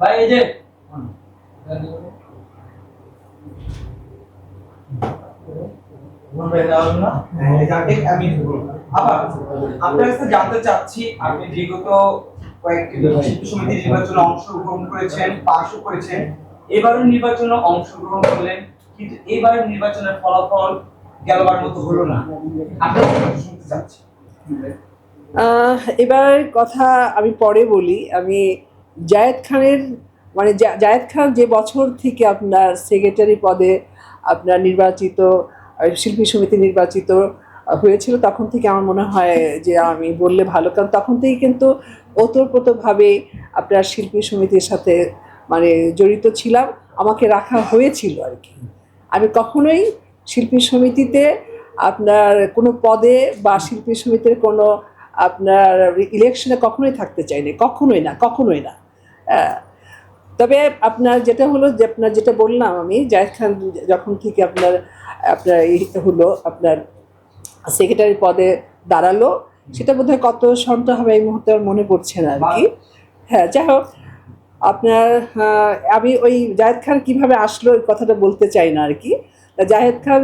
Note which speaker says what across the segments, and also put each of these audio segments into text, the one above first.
Speaker 1: ভাই এই যে
Speaker 2: আপনার কাছে জানতে চাচ্ছি, আপনি বিগত কয়েকটি শিল্পী সমিতি নির্বাচনে অংশগ্রহণ করেছেন, পাশও করেছেন, এবারের নির্বাচনে অংশগ্রহণ করলেন, কিন্তু এবারের নির্বাচনের ফলাফল গেলবার মতো হলো না। আপনার শুনতে চাচ্ছি।
Speaker 3: এবার কথা আমি পরে বলি। আমি জায়েদ খানের মানে জায়েদ খান যে বছর থেকে আপনার সেক্রেটারি পদে আপনার নির্বাচিত, শিল্পী সমিতি নির্বাচিত হয়েছিল, তখন থেকে আমার মনে হয় যে আমি বললে ভালো, কারণ তখন থেকে কিন্তু ওতপ্রোতভাবে আপনার শিল্পী সমিতির সাথে মানে জড়িত ছিলাম, আমাকে রাখা হয়েছিল আর কি। আমি কখনোই শিল্পী সমিতিতে আপনার কোনো পদে বা শিল্পী সমিতির কোনো আপনার ইলেকশনে কখনোই থাকতে চাইনি, কখনোই না। তবে আপনার যেটা হলো যে আপনার যেটা বললাম, আমি জায়েদ খান যখন থেকে আপনার আপনার হলো আপনার সেক্রেটারি পদে দাঁড়ালো, সেটা বোধহয় কত সনটা হবে এই মুহূর্তে আমার মনে পড়ছে না আর কি। হ্যাঁ, যাই হোক, আপনার আমি ওই জায়েদ খান কিভাবে আসলো এই কথাটা বলতে চাই না আর কি। জায়েদ খান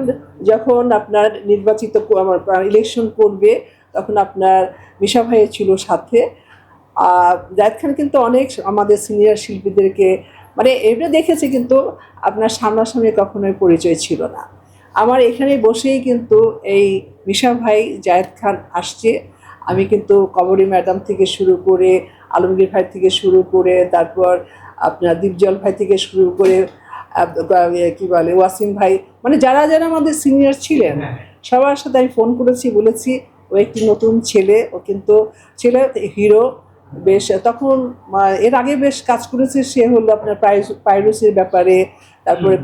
Speaker 3: যখন আপনার নির্বাচিত আমার ইলেকশন করবে, তখন আপনার মিশা ভাই ছিল সাথে। জায়েদ খান কিন্তু অনেক আমাদের সিনিয়র শিল্পীদেরকে মানে এমনি দেখেছে, কিন্তু আপনার সামনাসামনি কখনোই পরিচয় ছিল না। আমার এখানে বসেই কিন্তু এই মিশা ভাই জায়েদ খান আসছে। আমি কিন্তু কবরী ম্যাডাম থেকে শুরু করে, আলমগীর ভাই থেকে শুরু করে, তারপর আপনার দীপজল ভাই থেকে শুরু করে কি বলে ওয়াসিম ভাই, মানে যারা যারা আমাদের সিনিয়র ছিলেন সবার সাথে আমি ফোন করেছি, বলেছি ও একটি নতুন ছেলে, ও কিন্তু ছেলে হিরো। বেশ তখন এর আগে বেশ কাজ করেছে, সে হলো আপনার পাইরেসির ব্যাপারে, তারপরে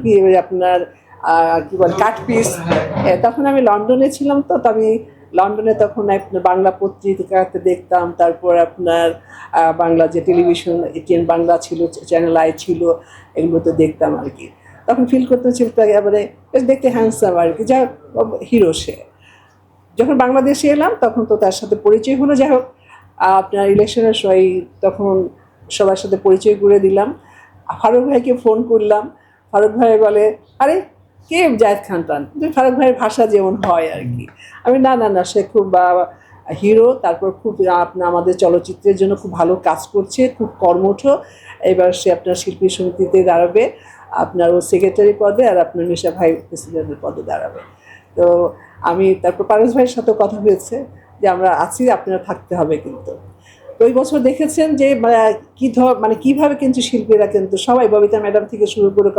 Speaker 3: আপনার কি বলে কাটপিস। তখন আমি লন্ডনে ছিলাম, তো আমি লন্ডনে তখন আপনার বাংলা পত্রিকাতে দেখতাম, তারপর আপনার বাংলা যে টেলিভিশন এটিএন বাংলা ছিল, চ্যানেল আই ছিল, এগুলোতে দেখতাম আর কি। তখন ফিল করতে ছিল একেবারে বেশ দেখতে হ্যান্ডসাম আর কি, যা হিরো সে। যখন বাংলাদেশে এলাম তখন তো তার সাথে পরিচয় হলো। যাই হোক, আপনার ইলেকশনের সময় তখন সবার সাথে পরিচয় করে দিলাম। ফারুক ভাইকে ফোন করলাম, ফারুক ভাই বলে, আরে কে জায়েদ খান টান? ফারুক ভাইয়ের ভাষা যেমন হয় আর কি। আমি না সে খুব হিরো, তারপর খুব আপনার আমাদের চলচ্চিত্রের জন্য খুব ভালো কাজ করছে, খুব কর্মঠ। এবার সে আপনার শিল্পী সমিতিতে দাঁড়াবে, আপনার ও সেক্রেটারি পদে, আর আপনার মিশা ভাই প্রেসিডেন্টের পদে দাঁড়াবে। তো আমি তারপর পারভেজ ভাইয়ের সাথেও কথা হয়েছে যে আমরা আছি, আপনারা থাকতে হবে। কিন্তু ওই বছর দেখেছেন যে মানে কীভাবে কিন্তু শিল্পীরা কিন্তু সবাই, ববিতা ম্যাডাম থেকে শুরু করে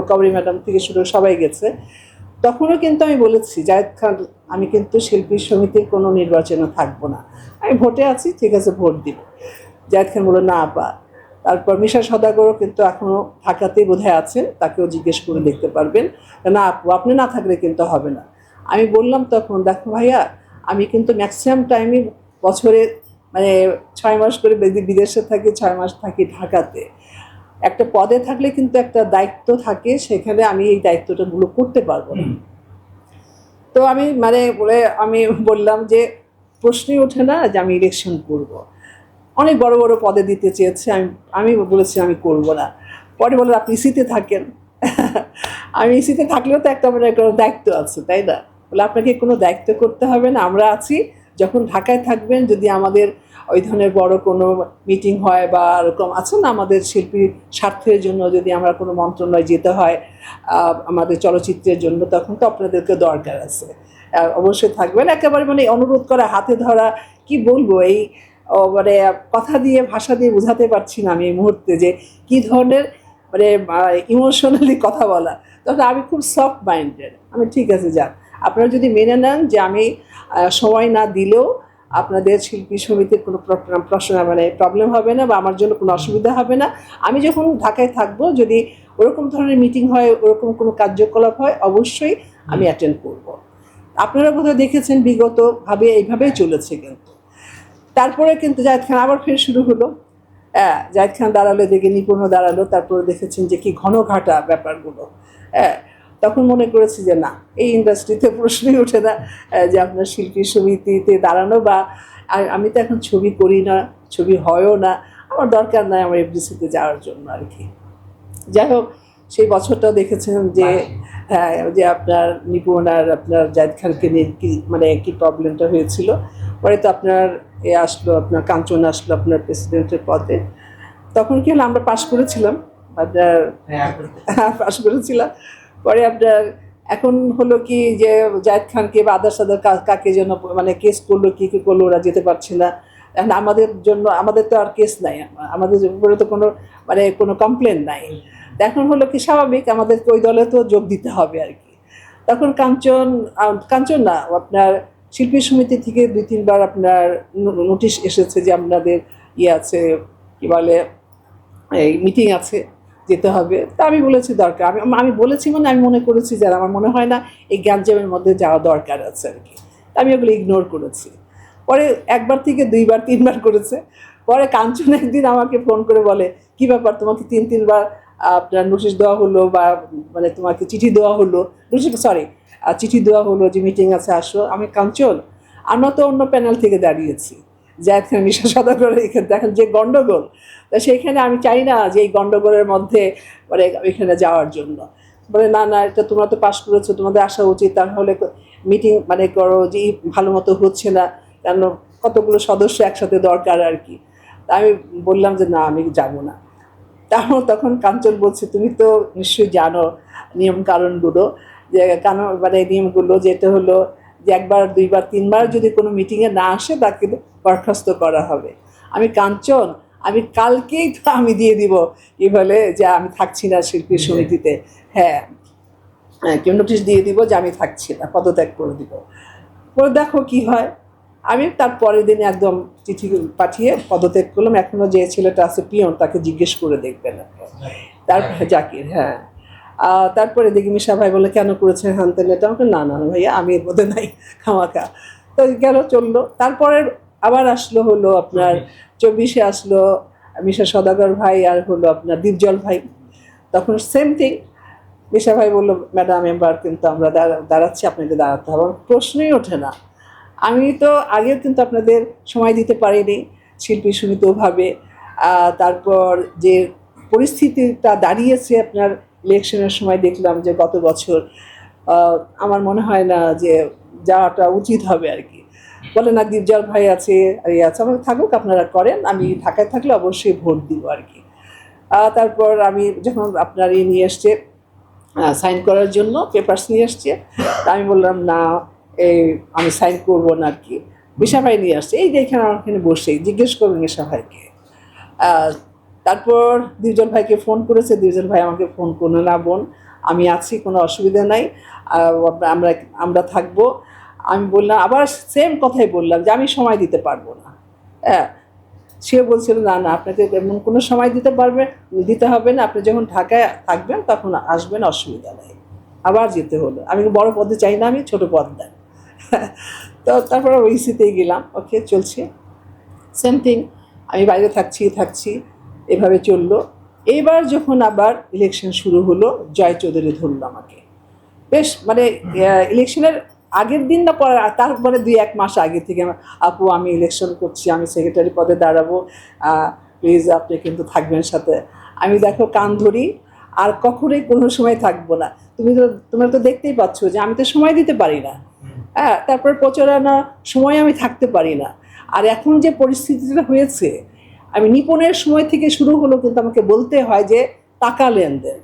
Speaker 3: কবরী ম্যাডাম থেকে শুরু করে সবাই গেছে। তখনও কিন্তু আমি বলেছি, জায়েদ খান আমি কিন্তু শিল্পী সমিতির কোনো নির্বাচনে থাকবো না, আমি ভোটে আছি, ঠিক আছে ভোট দিব। জায়েদ খান বললো না আপা। তারপর মিশা সদাগরও কিন্তু এখনও ঢাকাতেই বোধহয় আছেন, তাকেও জিজ্ঞেস করে দেখতে পারবেন। না আপু, আপনি না থাকলে কিন্তু হবে না। আমি বললাম তখন, দেখো ভাইয়া, আমি কিন্তু ম্যাক্সিমাম টাইমই বছরে মানে 6 মাস করে বিদেশে থাকি, 6 মাস থাকি ঢাকাতে। একটা পদে থাকলে কিন্তু একটা দায়িত্ব থাকে, সেখানে আমি এই দায়িত্বটাগুলো করতে পারবো না। তো আমি মানে বলে আমি বললাম যে প্রশ্নই ওঠে না যে আমি ইলেকশন করব। অনেক বড় বড় পদে দিতে চেয়েছে, আমি বলেছি আমি করব না। পরে বলে আপনি ইসিতে থাকেন। আমি ইসিতে থাকলেও তো একটা মানে একটা দায়িত্ব আছে, তাই না? বলে আপনাকে কোনো দায়িত্ব করতে হবে না, আমরা আছি। যখন ঢাকায় থাকবেন, যদি আমাদের ওই ধরনের বড় কোনো মিটিং হয় বা এরকম আছে না, আমাদের শিল্পীর স্বার্থের জন্য যদি আমরা কোনো মন্ত্রণালয় যেতে হয় আমাদের চলচ্চিত্রের জন্য, তখন তো আপনাদেরকে দরকার আছে, অবশ্যই থাকবেন। একেবারে মানে অনুরোধ করা, হাতে ধরা, কি বলবো, এই মানে কথা দিয়ে ভাষা দিয়ে বোঝাতে পারছি না আমি এই মুহূর্তে যে কী ধরনের মানে ইমোশনালি কথা বলা। তখন আমি খুব সফট মাইন্ডেড, আমি ঠিক আছে যান, আপনারা যদি মেনে নেন যে আমি সময় না দিলেও আপনাদের শিল্পী সমিতির কোনো প্রশ্ন মানে প্রবলেম হবে না, বা আমার জন্য কোনো অসুবিধা হবে না। আমি যখন ঢাকায় থাকবো, যদি ওরকম ধরনের মিটিং হয়, ওরকম কোনো কার্যকলাপ হয়, অবশ্যই আমি অ্যাটেন্ড করব। আপনারা বোধহয় দেখেছেন বিগতভাবে এইভাবেই চলেছে। কিন্তু তারপরে কিন্তু জায়েদ খান আবার ফের শুরু হলো। হ্যাঁ, জায়েদ খান দাঁড়ালো, দেখে নিপুণও দাঁড়ালো, তারপরে দেখেছেন যে কি ঘন ঘাটা ব্যাপারগুলো। হ্যাঁ, তখন মনে করেছি যে না, এই ইন্ডাস্ট্রিতে প্রশ্নই ওঠে না যে আপনার শিল্পী সমিতিতে দাঁড়ানো বা আর আমি তো এখন ছবি করি না, ছবি হয়ও না, আমার দরকার নাই আমার এফডিসিতে যাওয়ার জন্য আর কি। যাই হোক, সেই বছরটাও দেখেছেন যে হ্যাঁ, যে আপনার নিপুণ আর আপনার জাহিদ খানকে নিয়ে কি মানে কি প্রবলেমটা হয়েছিল। পরে তো আপনার আসলো, আপনার কাঞ্চন আসলো আপনার প্রেসিডেন্টের পদে। তখন কি হলো, আমরা পাশ করেছিলাম, আপনার পাশ করেছিলাম। পরে আপনার এখন হলো কি যে জাহিদ খানকে বা আদার সাদার কাকে যেন মানে কেস করলো, কি করলো, ওরা যেতে পারছে না। এখন আমাদের জন্য, আমাদের তো আর কেস নাই, আমাদের উপরে তো কোনো মানে কোনো কমপ্লেন নাই। এখন হলো কি স্বাভাবিক, আমাদেরকে ওই দলে তো যোগ দিতে হবে আর কি। তখন কাঞ্চন না, আপনার শিল্পী সমিতি থেকে 2-3 বার আপনার নোটিশ এসেছে যে আপনাদের আছে, কি বলে, এই মিটিং আছে, যেতে হবে। তা আমি বলেছি দরকার, আমি বলেছি মানে আমি মনে করেছি যে আমার মনে হয় না এই গ্যাঞ্জামের মধ্যে যাওয়া দরকার আছে আর কি। আমি ওগুলো ইগনোর করেছি। পরে 1বার থেকে 2বার 3বার করেছে। পরে কাঞ্চন একদিন আমাকে ফোন করে বলে, কি ব্যাপার, তোমাকে 3-3বার আপনার নোটিশ দেওয়া হলো, বা মানে তোমাকে চিঠি দেওয়া হলো, চিঠি দেওয়া হলো যে মিটিং আছে আসো। আমি কাঞ্চন, আমরা তো অন্য প্যানেল থেকে দাঁড়িয়েছি, জাহিদ খান মিশা সওদাগর, এখানে দেখেন যে গন্ডগোল, তা সেইখানে আমি চাই না যে এই গন্ডগোলের মধ্যে মানে এখানে যাওয়ার জন্য। বলে না না, এটা তোমরা তো পাশ করেছো, তোমাদের আসা উচিত, তাহলে মিটিং মানে করো, যে ভালো মতো হচ্ছে না, কেন কতগুলো সদস্য একসাথে দরকার আর কি। তা আমি বললাম যে না, আমি যাবো না। তখন কাঞ্চন বলছে, তুমি তো নিশ্চয়ই জানো নিয়ম কানুনগুলো, যে কানুন মানে নিয়মগুলো, যেটা হলো যে 1বার 2বার 3বার যদি কোনো মিটিংয়ে না আসে তাকে বরখাস্ত করা হবে। আমি কাঞ্চন, আমি কালকেই তো আমি দিয়ে দিব কি বলে যে আমি থাকছি না শিল্পী সমিতিতে, হ্যাঁ কেউ নোটিশ দিয়ে দিব যে আমি থাকছি না, পদত্যাগ করে দিব। পরে দেখো কি হয়। আমি তার পরের দিনে একদম চিঠি পাঠিয়ে পদত্যাগ করলাম। এখনও যে ছেলেটা আছে পিয়ন, তাকে জিজ্ঞেস করে দেখবেন তারপরে জাকির, হ্যাঁ। তারপরে দেখি মিশা ভাই বলে, কেন করেছেন হানতেন এটা? আমাকে না না ভাইয়া, আমি এর মধ্যে নাই, খামাখা। তো গেল, চললো। তারপরে আবার আসলো হলো আপনার 24-এ আসলো মিশা সওদাগর ভাই আর হলো আপনার দীপজল ভাই। তখন সেম থিং, মিশা ভাই বললো, ম্যাডাম এবার কিন্তু আমরা দাঁড়াচ্ছি, আপনাকে দাঁড়াতে হবে। আমার প্রশ্নই ওঠে না। আমি তো আগেও কিন্তু আপনাদের সময় দিতে পারিনি শিল্পী সমিতি ওভাবে। তারপর যে পরিস্থিতিটা দাঁড়িয়েছে আপনার ইলেকশনের সময়, দেখলাম যে গত বছর আমার মনে হয় না যে যাওয়াটা উচিত হবে আর কি। বলে না, দীপজল ভাই আছে আর আছে, আমাকে থাকুক, আপনারা করেন, আমি ঢাকায় থাকলে অবশ্যই ভোট দিব আর কি। তারপর আমি যখন আপনার নিয়ে এসছে সাইন করার জন্য, পেপারস নিয়ে এসছে, তা আমি বললাম না, এই আমি সাইন করবো না আর কি। মিশা ভাই নিয়ে আসছে, এই যে এখানে আমার এখানে বসেই জিজ্ঞেস করবেন মিশা ভাইকে। তারপর দীপজল ভাইকে ফোন করেছে, দীপজল ভাই আমাকে ফোন করলো, না বোন আমি আছি, কোনো অসুবিধা নাই, আমরা থাকবো। আমি বললাম, আবার সেম কথাই বললাম যে আমি সময় দিতে পারবো না। হ্যাঁ, সে বলছিল না না, আপনাকে এমন কোনো সময় দিতে হবে না, আপনি যখন ঢাকায় থাকবেন তখন আসবেন, অসুবিধা নেই। আবার যেতে হলো। আমি বড় পদে চাই না, আমি ছোট পদ দেন। তো তারপরে ওইসিতেই গেলাম, ওকে চলছে সেম থিং, আমি বাইরে থাকছি, এভাবে চললো। এইবার যখন আবার ইলেকশন শুরু হলো, জয় চৌধুরী ধরলো আমাকে, বেশ মানে ইলেকশনের আগের দিন না পরে, তারপরে 2-1 মাস আগে থেকে, আপু আমি ইলেকশন করছি, আমি সেক্রেটারি পদে দাঁড়াবো, প্লিজ আপনি কিন্তু থাকবেন সাথে। আমি দেখো কান ধরি, আর কখনোই কোনো সময় থাকবো না। তোমরা তো দেখতেই পাচ্ছ যে আমি তো সময় দিতে পারি না। হ্যাঁ, তারপর প্রচারণা সময় আমি থাকতে পারি না। আর এখন যে পরিস্থিতিটা হয়েছে, আমি নিপুণের সময় থেকে শুরু হলো, কিন্তু আমাকে বলতে হয় যে টাকা লেনদেন।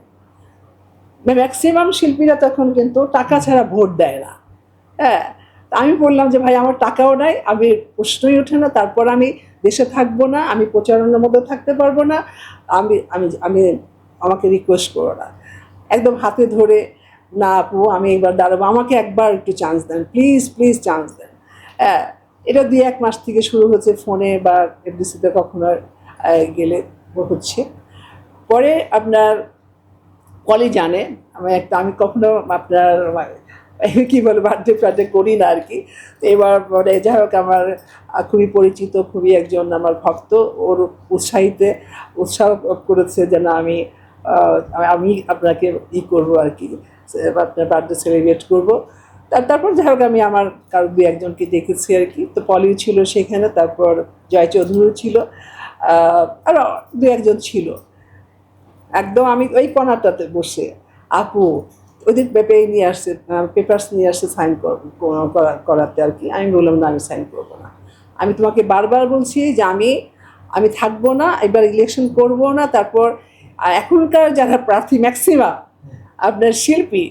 Speaker 3: ম্যাক্সিমাম শিল্পীরা তখন কিন্তু টাকা ছাড়া ভোট দেয় না। হ্যাঁ, আমি বললাম যে ভাই আমার টাকাও নাই, আমি প্রশ্নই ওঠে না, তারপর আমি দেশে থাকবো না, আমি প্রচারণার মধ্যে থাকতে পারবো না, আমি আমি আমি আমাকে রিকোয়েস্ট করো না। একদম হাতে ধরে, না আপু আমি এবার দাঁড়াবো, আমাকে একবার একটু চান্স দেন, প্লিজ চান্স দেন। হ্যাঁ, এটা 2-1 মাস থেকে শুরু হচ্ছে, ফোনে বা এফডিসিতে কখনো গেলে হচ্ছে। পরে আপনার কলি জানে আমি কখনো আপনার কি বলে বার্থডে করি না আর কি। তো এবার মানে যাই হোক, আমার খুবই পরিচিত, খুবই একজন আমার ভক্ত, ওর উৎসাহ করেছে যে না আমি আপনাকে করবো আর কি, আপনার বার্থডে সেলিব্রেট করবো। তারপর যাই হোক আমি আমার কারো দু একজনকে দেখেছি আর কি, তো পলিও ছিল সেখানে, তারপর জয় চৌধুরী ছিল, আরও দু একজন ছিল। একদম আমি ওই কর্নারটাতে বসে আপু ওদের পেপার নিয়ে আসছে, পেপারস নিয়ে আসছে সাইন করাতে আর কি। আমি বললাম না, আমি সাইন করবো না, আমি তোমাকে বারবার বলছি যে আমি থাকবো না, এবার ইলেকশন করব না। তারপর এখনকার যারা প্রার্থী ম্যাক্সিমাম আপনার শিল্পী,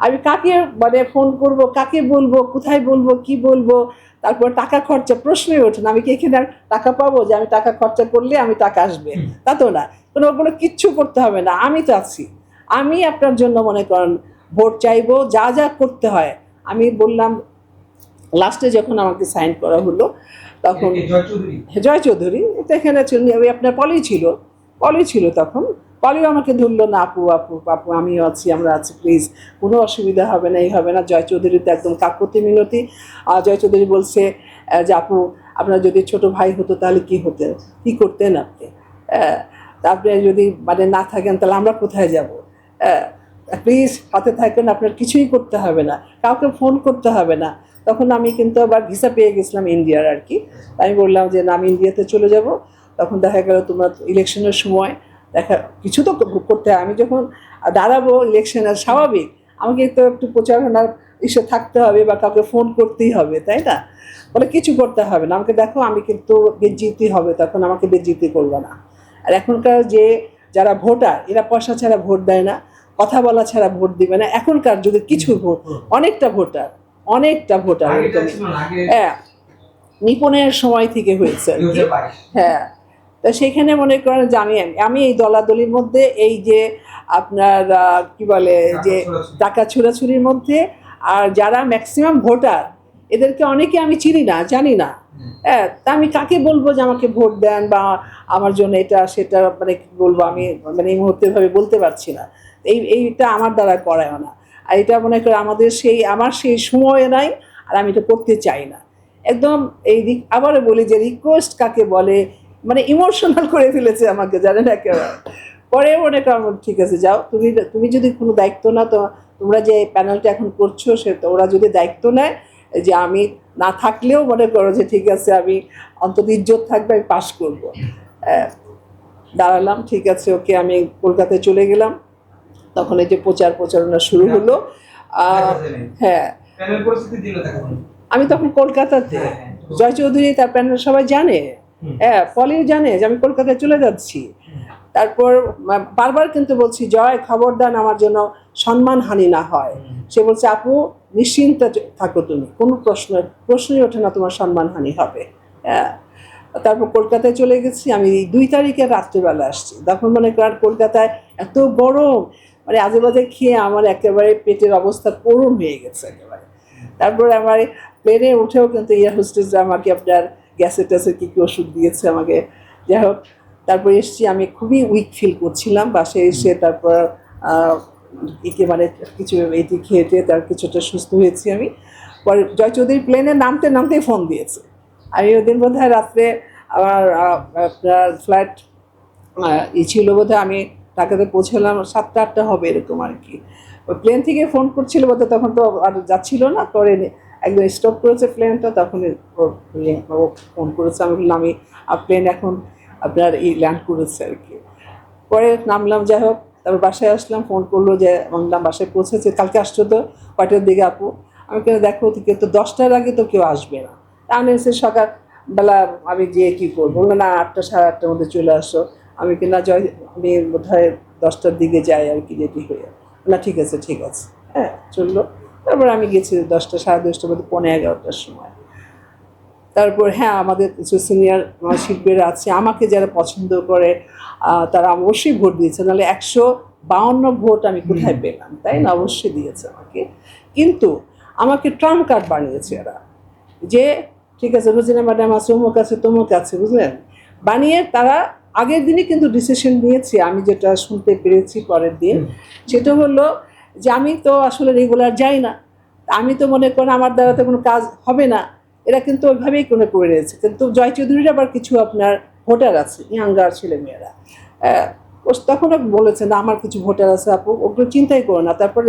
Speaker 3: আমি কাকে মানে ফোন করব, কাকে বলবো, কোথায় বলবো, কি বলবো, তারপর টাকা খরচা প্রশ্নই ওঠে না। আমি কি এখানে আর টাকা পাবো যে আমি টাকা খরচা করলে আমি টাকা আসবে? তা তো না, ওগুলো কিচ্ছু করতে হবে না, আমি তো আছি, আমি আপনার জন্য মনে করেন ভোট চাইবো, যা যা করতে হয়। আমি বললাম, লাস্টে যখন আমাকে সাইন করা হলো তখন জয় চৌধুরী তো এখানে ওই আপনার পলি ছিল তখন। পলিও আমাকে ধরলো, না আপু আপু আপু আমিও আছি, আমরা আছি, প্লিজ কোনো অসুবিধা হবে না, এই হবে না। জয় চৌধুরী তো একদম কাকুতি মিনতি। জয় চৌধুরী বলছে যে আপু আপনার যদি ছোট ভাই হতো তাহলে কি হতেন, কী করতেন আপনি, আপনি যদি মানে না থাকেন তাহলে আমরা কোথায় যাব, প্লিজ হাতে থাকেন, আপনার কিছুই করতে হবে না, কাউকে ফোন করতে হবে না। তখন আমি কিন্তু আবার ভিসা পেয়ে গেছিলাম ইন্ডিয়ার আর কি। আমি বললাম যে না, আমি ইন্ডিয়াতে চলে যাব। তখন দেখা গেল তোমার ইলেকশনের সময় কিছু তো করতে হয়, আমি যখন দাঁড়াবো ইলেকশনের স্বাভাবিক আমাকে তো একটু প্রচারণার ইসে থাকতে হবে বা কাউকে ফোন করতেই হবে, তাই না? বলে কিছু করতে হবে না, আমাকে দেখো আমি কিন্তু বেজ্জিতি হবে, তখন আমাকে বেজ্জিতি করবে না। আর এখনকার যে যারা ভোটার, এরা পয়সা ছাড়া ভোট দেয় না, কথা বলা ছাড়া ভোট দিবে না। এখনকার যদি কিছু ভোট, অনেকটা ভোটার হ্যাঁ নিপনের সময় থেকে হয়েছে আর কি। হ্যাঁ, তা সেখানে মনে করেন যে আমি এই দলাদলির মধ্যে, এই যে আপনার কি বলে যে টাকা ছোড়াছুরির মধ্যে, আর যারা ম্যাক্সিমাম ভোটার এদেরকে অনেকে আমি চিনি না, জানি না। হ্যাঁ, তা আমি কাকে বলবো যে আমাকে ভোট দেন বা আমার জন্য এটা সেটা, মানে কি বলবো, আমি মানে এই মুহূর্তে ভাবে বলতে পারছি না। এইটা আমার দ্বারা করায় না, আর এটা মনে করে আমার সেই সময় নাই, আর আমি এটা করতে চাই না একদম। আবারও বলি যে রিকোয়েস্ট কাকে বলে, মানে ইমোশনাল করে ফেলেছে আমাকে, জানেন একেবারে। পরে মনে করো ঠিক আছে যাও, তুমি যদি কোনো দায়িত্ব না, তো তোমরা যে প্যানেলটা এখন করছো সে তো ওরা যদি দায়িত্ব নেয় যে আমি না থাকলেও মনে করো যে ঠিক আছে, আমি অন্তত ইজ্জত থাকবে, আমি পাস করবো। দাঁড়ালাম, ঠিক আছে ওকে, আমি কলকাতায় চলে গেলাম। তখন এই যে প্রচারণা শুরু হলো। হ্যাঁ, আমি তখন কলকাতাতে, জয় চৌধুরী তার প্যানেল সবাই জানে, হ্যাঁ পলিও জানে যে আমি কলকাতায় চলে যাচ্ছি। তারপর বারবার কিন্তু বলছি, জয় খবরদার আমার জন্য সম্মানহানি না হয়। সে বলছে আপু নিশ্চিন্তে থাকো, তুমি কোনো প্রশ্নই ওঠে না তোমার সম্মানহানি হবে। হ্যাঁ, তারপর কলকাতায় চলে গেছি আমি 2 তারিখে রাত্রিবেলা আসছি। তখন মনে করেন কলকাতায় এত গরম, মানে আজেবাজে খেয়ে আমার একেবারে পেটের অবস্থা করুণ হয়ে গেছে একেবারে। তারপরে আমার প্লেনে উঠেও কিন্তু এয়ার হোস্টেসরা আমাকে আপনার গ্যাসের কি ওষুধ দিয়েছে আমাকে। যাই হোক, তারপর এসছি, আমি খুবই উইক ফিল করছিলাম বাসায় এসে। তারপর মানে কিছু এটি খেয়ে তার কিছুটা সুস্থ হয়েছি আমি। পরে জয় চৌধুরী প্লেনে নামতেই ফোন দিয়েছে। আমি ওদিন বোধহয় রাত্রে আমার আপনার ফ্লাইট ছিল বোধহয়, আমি ঢাকাতে পৌঁছলাম 7টা-8টা হবে এরকম আর কি। ওই প্লেন থেকে ফোন করছিল বোধহয়, তখন তো আর যাচ্ছিল না, করে একদম স্টপ করেছে প্লেনটা, তখন ও ফোন করেছে। আমি বললাম আমি প্লেন এখন আপনার ল্যান্ড করেছে আর কি। পরে নামলাম, যাই হোক তারপর বাসায় আসলাম, ফোন করলো যে বললাম বাসায় পৌঁছেছে, কালকে আসছো তো কয়টার দিকে আপু? আমি কেন দেখো তো 10টার আগে তো কেউ আসবে না। আমি এসে সকালবেলা আমি গিয়ে কী করবো, বললো না 8টা সাড়ে 8টার মধ্যে চলে আসো। আমি কিনা আমি বোধ হয় 10টার দিকে যাই আর কি, রেডি হয়ে। না ঠিক আছে হ্যাঁ চললো। তারপর আমি গেছি 10টা সাড়ে 10টার মধ্যে, 11:15টার সময়। তারপর হ্যাঁ, আমাদের কিছু সিনিয়র শিল্পীরা আছে, আমাকে যারা পছন্দ করে তারা অবশ্যই ভোট দিয়েছে, নাহলে 152 ভোট আমি কোথায় পেলাম, তাই না? অবশ্যই দিয়েছে আমাকে। কিন্তু আমাকে ট্রাম্প কার্ড বানিয়েছে এরা, যে ঠিক আছে রোজিনা ম্যাডাম আছে, তমুক আছে, বুঝলেন? বানিয়ে তারা আগের দিনই কিন্তু ডিসিশন নিয়েছে, আমি যেটা শুনতে পেরেছি পরের দিন, সেটা হলো যে আমি তো আসলে রেগুলার যাই না, আমি তো মনে করেন আমার দ্বারা তো কোনো কাজ হবে না, এরা কিন্তু ওইভাবেই করে রয়েছে। কিন্তু জয় চৌধুরীর আবার কিছু আপনার ভোটার আছে, ইয়াঙ্গার ছেলেমেয়েরা, তখনও বলেছে না আমার কিছু ভোটার আছে আপু, ওগুলো চিন্তাই করো না। তারপর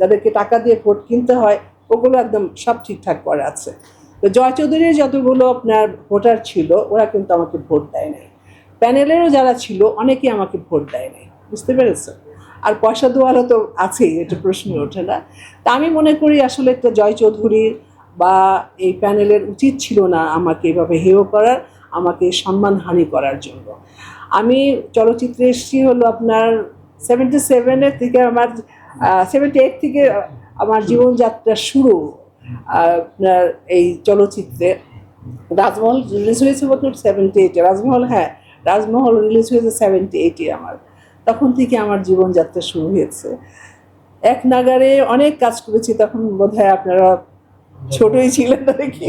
Speaker 3: যাদেরকে টাকা দিয়ে ভোট কিনতে হয় ওগুলো একদম সব ঠিকঠাক করা আছে। তো জয় চৌধুরীর যতগুলো আপনার ভোটার ছিল ওরা কিন্তু আমাকে ভোট দেয় নাই, প্যানেলেরও যারা ছিল অনেকেই আমাকে ভোট দেয় নাই, বুঝতে পেরেছেন? আর পয়সা দেওয়ারও তো আছেই, এটা প্রশ্নই ওঠে না। তা আমি মনে করি আসলে একটা জয় চৌধুরীর বা এই প্যানেলের উচিত ছিল না আমাকে এভাবে হেয় করার, আমাকে সম্মানহানি করার জন্য। আমি চলচ্চিত্রে এসেছি হলো আপনার 77-এর থেকে, আমার 78 থেকে আমার জীবনযাত্রা শুরু আপনার এই চলচ্চিত্রে। রাজমহল রিলিজ হয়েছে বোধ 78-এ, রাজমহল, হ্যাঁ রাজমহল রিলিজ হয়েছে 78-এ আমার। তখন থেকে আমার জীবনযাত্রা শুরু হয়েছে। এক নাগারে অনেক কাজ করেছি, তখন বোধহয় আপনারা ছোটই ছিলেন নাকি।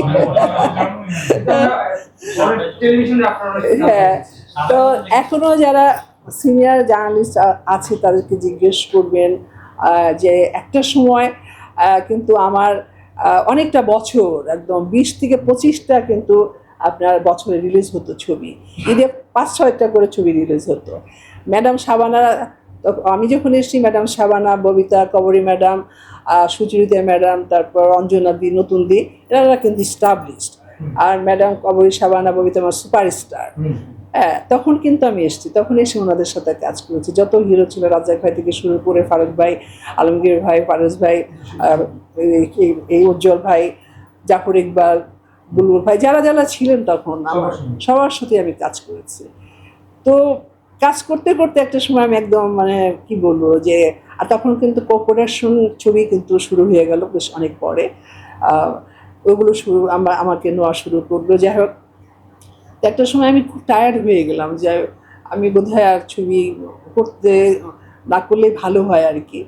Speaker 2: টেলিভিশনে আপনারা
Speaker 3: হ্যাঁ, তো এখনো যারা সিনিয়র জার্নালিস্ট আছে তাদেরকে জিজ্ঞেস করবেন যে একটা সময় কিন্তু আমার অনেকটা বছর একদম 20 থেকে 25টা কিন্তু আপনার বছরে রিলিজ হতো ছবি, ঈদে 5-6টা করে ছবি রিলিজ হতো। ম্যাডাম শাবানা, আমি যখন এসেছি ম্যাডাম শাবানা, ববিতা কবরী ম্যাডাম, সুচরিতা ম্যাডাম, তারপর অঞ্জনা দি, নতুন দি, এরা কিন্তু স্টাবলিশড। আর ম্যাডাম কবরী, শাবানা, ববিতা আমার সুপারস্টার। হ্যাঁ, তখন কিন্তু আমি এসেছি, তখন এসে ওনাদের সাথে কাজ করেছি। যত হিরো ছিল রাজ্জাক ভাই থেকে শুরু করে ফারুক ভাই, আলমগীর ভাই, ফারুজ ভাই, এই উজ্জ্বল ভাই, জাফর ইকবাল, বুলবুল ভাই, যারা যারা ছিলেন তখন আমার সবার সাথে আমি কাজ করেছি। তো কাজ করতে করতে একটা সময় আমি একদম মানে কি বলবো যে, আর তখন কিন্তু কোঅপারেশন ছবি কিন্তু শুরু হয়ে গেল বেশ অনেক পরে। ওইগুলো আমাকে নেওয়া শুরু করলো। যাই হোক, একটা সময় আমি খুব টায়ার্ড হয়ে গেলাম যে আমি বোধহয় আর ছবি করতে না করলে ভালো হয় আর কি।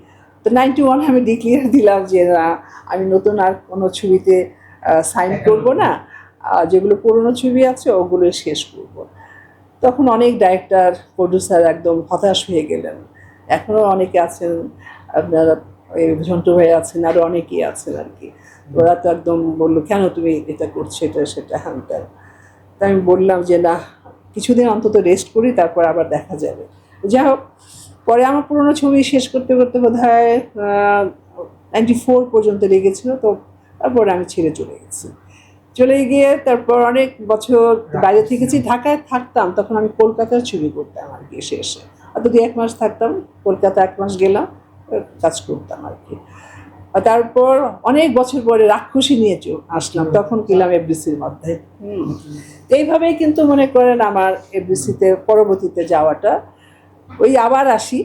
Speaker 3: তো 91 আমি ডিক্লেয়ার দিলাম যে না, আমি নতুন আর কোনো ছবিতে সাইন করব না, যেগুলো পুরনো ছবি আছে ওগুলো শেষ করব। তখন অনেক ডাইরেক্টর, প্রডিউসার একদম হতাশ হয়ে গেলেন। এখনও অনেকে আছেন, আপনার ঝন্টু ভাই আছেন, আরও অনেকেই আছেন আর কি। ওরা তো একদম বললো কেন তুমি এটা করছো, এটা সেটা হ্যান ত্যান। তাই আমি বললাম যে না, কিছুদিন অন্তত রেস্ট করি, তারপর আবার দেখা যাবে। যাই হোক, পরে আমার পুরোনো ছবি শেষ করতে করতে বোধহয় 94 পর্যন্ত লেগেছিল। তো তারপরে আমি ছেড়ে চলে গেছি। চলে গিয়ে তারপর অনেক বছর বাইরে থেকেছি, ঢাকায় থাকতাম তখন আমি কলকাতার ছবি করতাম আর কি। এসে অত 2-1 মাস থাকতাম কলকাতা, 1 মাস গেলাম, কাজ করতাম আর কি। তারপর অনেক বছর পরে রাক্ষসী নিয়ে আসলাম, তখন গেলাম এফডিসির মধ্যে। এইভাবেই কিন্তু মনে করেন আমার এফডিসিতে পরবর্তীতে যাওয়াটা। ওই আবার আসি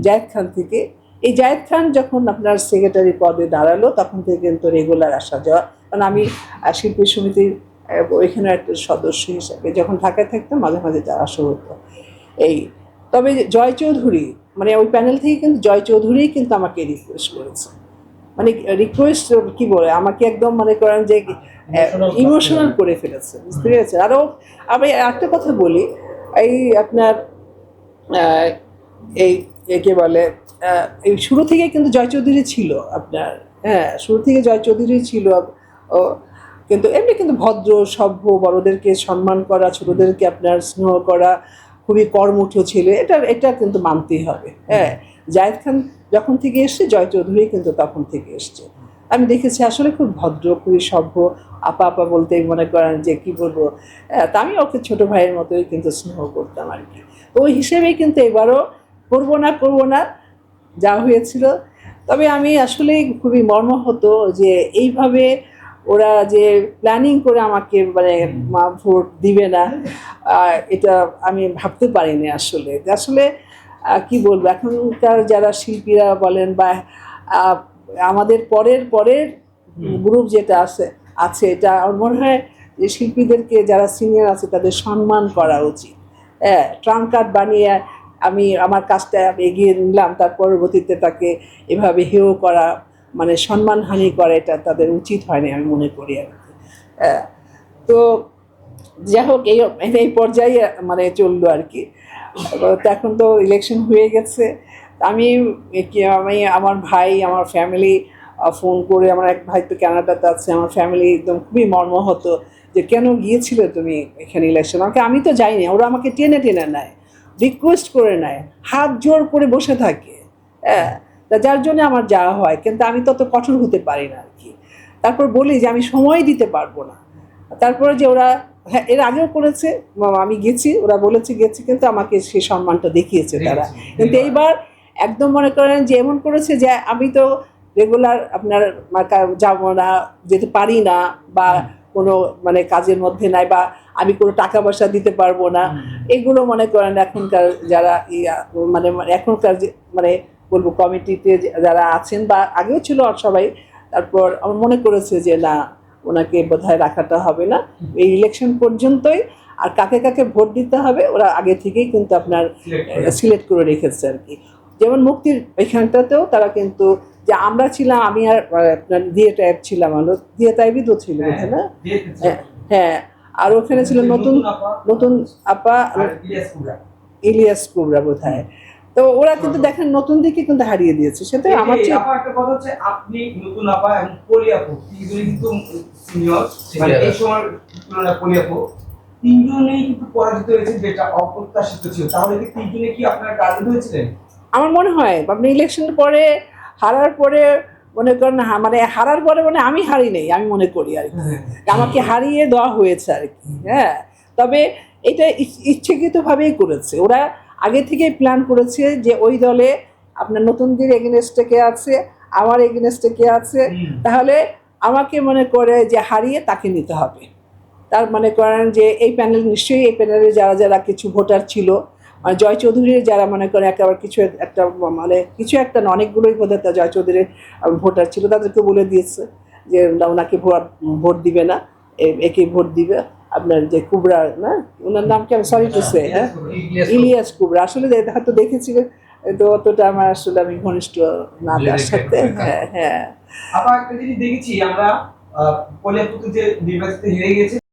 Speaker 3: জায়েদ খান থেকে। এই জায়েদ খান যখন আপনার সেক্রেটারি পদে দাঁড়ালো তখন থেকে কিন্তু রেগুলার আসা যাওয়া, কারণ আমি শিল্পী সমিতির ওইখানে একটা সদস্য হিসাবে যখন ঢাকায় থাকতাম মাঝে মাঝে যাওয়া আসা হতো। এই তবে জয় চৌধুরী, মানে ওই প্যানেল থেকে কিন্তু জয় চৌধুরী কিন্তু আমাকে রিকোয়েস্ট করেছে, মানে রিকোয়েস্ট কি বলে, আমাকে একদম মনে করেন যে ইমোশনাল করে ফেলেছে, বুঝতে পেরেছেন? আরও আমি একটা কথা বলি, এই আপনার এই একে বলে এই শুরু থেকে কিন্তু জয় চৌধুরী ছিল আপনার, হ্যাঁ শুরু থেকে জয় চৌধুরী ছিল। কিন্তু এমনি কিন্তু ভদ্র, সভ্য, বড়োদেরকে সম্মান করা, ছোটোদেরকে আপনার স্নেহ করা, খুবই কর্মঠ ছিল, এটা কিন্তু মানতেই হবে। হ্যাঁ, জায়েদ খান যখন থেকে এসছে, জয় চৌধুরী কিন্তু তখন থেকে এসছে। আমি দেখেছি আসলে খুব ভদ্র, খুবই সভ্য, আপা আপা বলতেই মনে করেন যে কি বলবো, তা আমি ওকে ছোটো ভাইয়ের মতোই কিন্তু স্নেহ করতাম আর কি। তো ওই হিসেবেই কিন্তু এবারও করবো না যা হয়েছিল। তবে আমি আসলে খুবই মর্মাহত যে এইভাবে ওরা যে প্ল্যানিং করে আমাকে মানে ভোট দিবে না, এটা আমি ভাবতে পারিনি আসলে। আসলে কি বলবো, এখনকার যারা শিল্পীরা বলেন বা আমাদের পরের গ্রুপ যেটা আছে এটা আমার মনে হয় যে শিল্পীদেরকে যারা সিনিয়র আছে তাদের সম্মান করা উচিত। হ্যাঁ, ট্রাম্প কার্ড বানিয়ে আমি আমার কাজটা এগিয়ে নিলাম, তার পরবর্তীতে তাকে এভাবে হেয় করা, মানে সম্মানহানি করা, এটা তাদের উচিত হয়নি আমি মনে করি আর কি। তো যাই হোক, এই পর্যায়ে মানে চললো আর কি। তো এখন তো ইলেকশন হয়ে গেছে, আমি আমার ভাই, আমার ফ্যামিলি ফোন করে, আমার এক ভাই তো কানাডাতে আছে, আমার ফ্যামিলি একদম খুবই মর্মাহত যে কেন গিয়েছিলে তুমি এখানে ইলেকশন। আমি তো যাইনি, ওরা আমাকে টেনে নেয়, রিকোয়েস্ট করে নেয়, হাত জোর করে বসে থাকে। হ্যাঁ, যার জন্য আমার যাওয়া হয়, কিন্তু আমি তত কঠোর হতে পারি না আর কি। তারপর বলি যে আমি সময় দিতে পারবো না। তারপরে যে ওরা, হ্যাঁ এর আগেও করেছে, আমি গেছি, ওরা বলেছে গেছি, কিন্তু আমাকে সেই সম্মানটা দেখিয়েছে তারা। কিন্তু এইবার একদম মনে করেন যে এমন করেছে যে আমি তো রেগুলার আপনার যাবো না, যেতে পারি না, বা কোনো মানে কাজের মধ্যে নাই, বা আমি কোনো টাকা পয়সা দিতে পারবো না, এগুলো মনে করেন এখনকার যারা মানে এখনকার যে মানে বলবো কমিটিতে যারা আছেন বা আগেও ছিল সবাই, তারপর আমার মনে করেছে যে না, ওনাকে বোধহয় রাখাটা হবে না এই ইলেকশন পর্যন্তই। আর কাকে কাকে ভোট দিতে হবে ওরা আগে থেকেই কিন্তু আপনার সিলেক্ট করে রেখেছে আর কি। যেমন মুক্তির এখানটাতেও তারা কিন্তু, যে আমরা ছিলাম, আমি আর আপনার দিয়ে টাইপ ছিলাম, দিয়ে টাইপই তো ছিল বোধহয় না? হ্যাঁ, আর ওখানে ছিল নতুন আপা ইলিয়াস কুবরা বোধহয়। তো ওরা কিন্তু দেখেন নতুন দিকে কিন্তু হারিয়ে দিয়েছে, সেটা আমার
Speaker 2: আপা একটা কথা হচ্ছে, আপনি নতুন আপা এবং পলি আপু তিনজনই কিন্তু সিনিয়র, মানে এই সময় তুলনায় পলি আপু তিনজনেই কিন্তু পরাজিত হয়েছে, যেটা অপ্রত্যাশিত ছিল। তাহলে কি তিনজনে কি আপনারা টার্গেট হয়েছিলেন?
Speaker 3: আমার মনে হয় আপনি ইলেকশনের পরে হারার পরে মনে করেন, মানে হারার পরে মানে আমি হারি নেই, আমি মনে করি আর কি আমাকে হারিয়ে দেওয়া হয়েছে আর কি। হ্যাঁ, তবে এটা ইচ্ছাকৃতভাবেই করেছে, ওরা আগে থেকেই প্ল্যান করেছে যে ওই দলে আপনার নতুনদের এগেনস্টে কে আছে, আমার এগেনস্টে কে আছে, তাহলে আমাকে মনে করে যে হারিয়ে তাকে নিতে হবে। তার মনে করেন যে এই প্যানেল, নিশ্চয়ই এই প্যানেলে যারা যারা কিছু ভোটার ছিল, মানে জয় চৌধুরীর যারা মনে করে একেবারে কিছু একটা, মানে কিছু একটা না, অনেকগুলোই বোধহয় জয় চৌধুরীর ভোটার ছিল, তাদেরকে বলে দিয়েছে যে ওনাকে ভোট দিবে না, একে ভোট দিবে আপনার যে কুবরা, না ওনার নাম কি, আমি সরি টু সে, হ্যাঁ ইলিয়াস কুবরা। আসলে হয়তো দেখেছি, তো অতটা আমার আসলে আমি ঘনিষ্ঠ না তার সাথে। হ্যাঁ হ্যাঁ,
Speaker 2: আবার একটা জিনিস দেখেছি আমরা, পলি আপু যে নির্বাচিত হেরে গেছে,